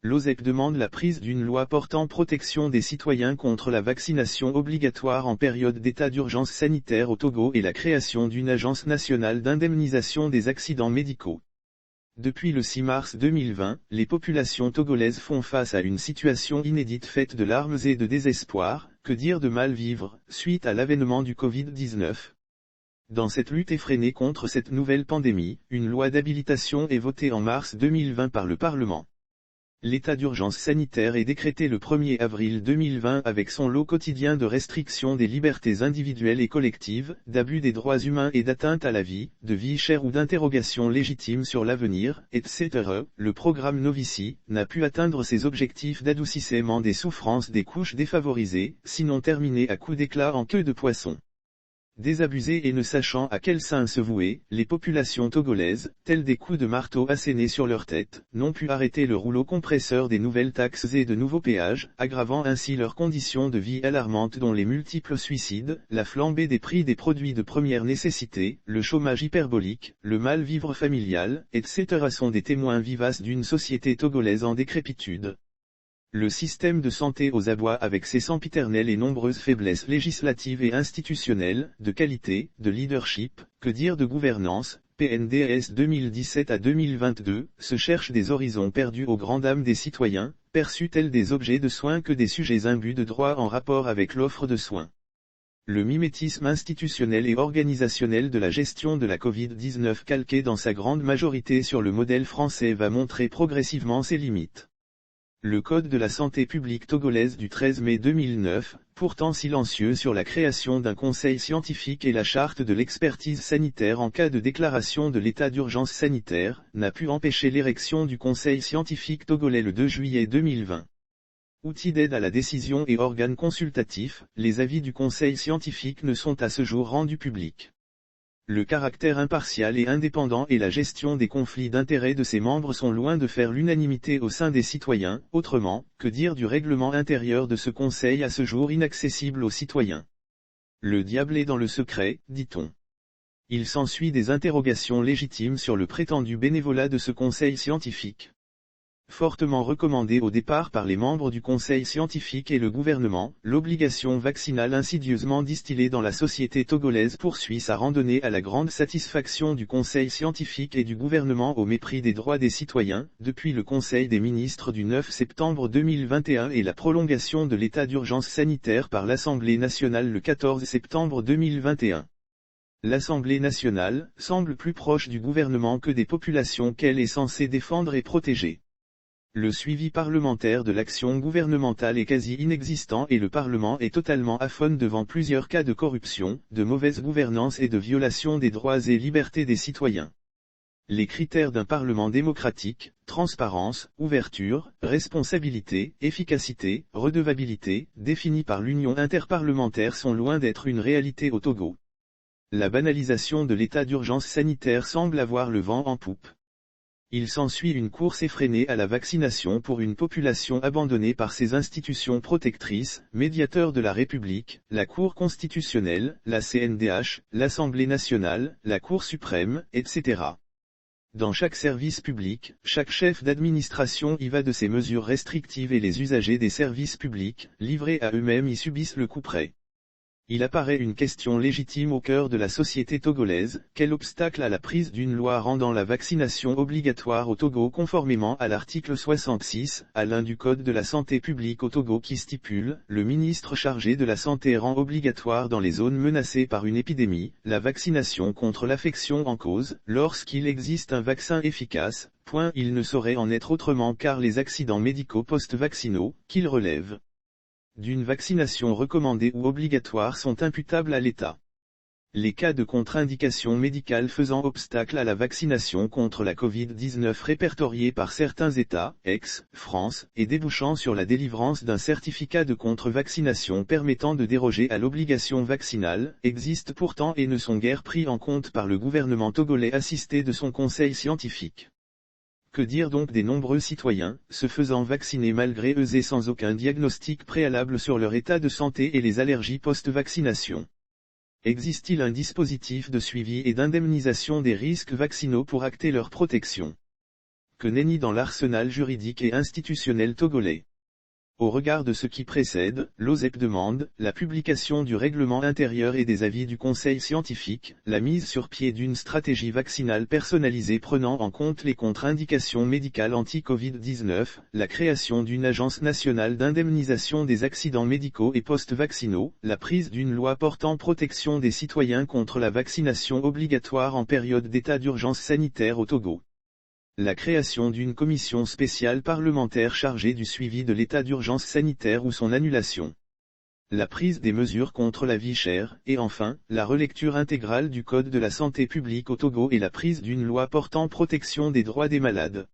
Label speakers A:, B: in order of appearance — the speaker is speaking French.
A: L'OSEP demande la prise d'une loi portant protection des citoyens contre la vaccination obligatoire en période d'état d'urgence sanitaire au Togo et la création d'une agence nationale d'indemnisation des accidents médicaux. Depuis le 6 mars 2020, les populations togolaises font face à une situation inédite faite de larmes et de désespoir, que dire de mal vivre, suite à l'avènement du Covid-19. Dans cette lutte effrénée contre cette nouvelle pandémie, une loi d'habilitation est votée en mars 2020 par le Parlement. L'état d'urgence sanitaire est décrété le 1er avril 2020 avec son lot quotidien de restrictions des libertés individuelles et collectives, d'abus des droits humains et d'atteinte à la vie, de vie chère ou d'interrogations légitimes sur l'avenir, etc. Le programme Novici n'a pu atteindre ses objectifs d'adoucissement des souffrances des couches défavorisées, sinon terminé à coups d'éclat en queue de poisson. Désabusées et ne sachant à quel sein se vouer, les populations togolaises, telles des coups de marteau assénés sur leur tête, n'ont pu arrêter le rouleau compresseur des nouvelles taxes et de nouveaux péages, aggravant ainsi leurs conditions de vie alarmantes dont les multiples suicides, la flambée des prix des produits de première nécessité, le chômage hyperbolique, le mal-vivre familial, etc. sont des témoins vivaces d'une société togolaise en décrépitude. Le système de santé aux abois avec ses sempiternelles et nombreuses faiblesses législatives et institutionnelles, de qualité, de leadership, que dire de gouvernance, PNDS 2017 à 2022, se cherche des horizons perdus aux grandes dames des citoyens, perçus tels des objets de soins que des sujets imbus de droit en rapport avec l'offre de soins. Le mimétisme institutionnel et organisationnel de la gestion de la Covid-19 calqué dans sa grande majorité sur le modèle français va montrer progressivement ses limites. Le Code de la santé publique togolaise du 13 mai 2009, pourtant silencieux sur la création d'un conseil scientifique et la charte de l'expertise sanitaire en cas de déclaration de l'état d'urgence sanitaire, n'a pu empêcher l'érection du conseil scientifique togolais le 2 juillet 2020. Outil d'aide à la décision et organe consultatif, les avis du conseil scientifique ne sont à ce jour rendus publics. Le caractère impartial et indépendant et la gestion des conflits d'intérêts de ses membres sont loin de faire l'unanimité au sein des citoyens, autrement, que dire du règlement intérieur de ce conseil à ce jour inaccessible aux citoyens. Le diable est dans le secret, dit-on. Il s'ensuit des interrogations légitimes sur le prétendu bénévolat de ce conseil scientifique. Fortement recommandé au départ par les membres du conseil scientifique et le gouvernement, l'obligation vaccinale insidieusement distillée dans la société togolaise poursuit sa randonnée à la grande satisfaction du conseil scientifique et du gouvernement au mépris des droits des citoyens, depuis le conseil des ministres du 9 septembre 2021 et la prolongation de l'état d'urgence sanitaire par l'Assemblée nationale le 14 septembre 2021. L'Assemblée nationale semble plus proche du gouvernement que des populations qu'elle est censée défendre et protéger. Le suivi parlementaire de l'action gouvernementale est quasi inexistant et le Parlement est totalement aphone devant plusieurs cas de corruption, de mauvaise gouvernance et de violation des droits et libertés des citoyens. Les critères d'un Parlement démocratique, transparence, ouverture, responsabilité, efficacité, redevabilité, définis par l'Union interparlementaire sont loin d'être une réalité au Togo. La banalisation de l'état d'urgence sanitaire semble avoir le vent en poupe. Il s'ensuit une course effrénée à la vaccination pour une population abandonnée par ses institutions protectrices, médiateurs de la République, la Cour constitutionnelle, la CNDH, l'Assemblée nationale, la Cour suprême, etc. Dans chaque service public, chaque chef d'administration y va de ses mesures restrictives et les usagers des services publics, livrés à eux-mêmes y subissent le couperet. Il apparaît une question légitime au cœur de la société togolaise, quel obstacle à la prise d'une loi rendant la vaccination obligatoire au Togo conformément à l'article 66, alinéa du Code de la santé publique au Togo qui stipule, le ministre chargé de la santé rend obligatoire dans les zones menacées par une épidémie, la vaccination contre l'affection en cause, lorsqu'il existe un vaccin efficace, il ne saurait en être autrement car les accidents médicaux post-vaccinaux, qu'il relève d'une vaccination recommandée ou obligatoire sont imputables à l'État. Les cas de contre-indication médicale faisant obstacle à la vaccination contre la Covid-19 répertoriés par certains États, ex-France, et débouchant sur la délivrance d'un certificat de contre-vaccination permettant de déroger à l'obligation vaccinale, existent pourtant et ne sont guère pris en compte par le gouvernement togolais assisté de son conseil scientifique. Que dire donc des nombreux citoyens, se faisant vacciner malgré eux et sans aucun diagnostic préalable sur leur état de santé et les allergies post-vaccination? Existe-t-il un dispositif de suivi et d'indemnisation des risques vaccinaux pour acter leur protection? que nenni dans l'arsenal juridique et institutionnel togolais. Au regard de ce qui précède, l'OSEP demande la publication du règlement intérieur et des avis du Conseil scientifique, la mise sur pied d'une stratégie vaccinale personnalisée prenant en compte les contre-indications médicales anti-Covid-19, la création d'une agence nationale d'indemnisation des accidents médicaux et post-vaccinaux, la prise d'une loi portant protection des citoyens contre la vaccination obligatoire en période d'état d'urgence sanitaire au Togo. La création d'une commission spéciale parlementaire chargée du suivi de l'état d'urgence sanitaire ou son annulation. La prise des mesures contre la vie chère, et enfin, la relecture intégrale du Code de la santé publique au Togo et la prise d'une loi portant protection des droits des malades.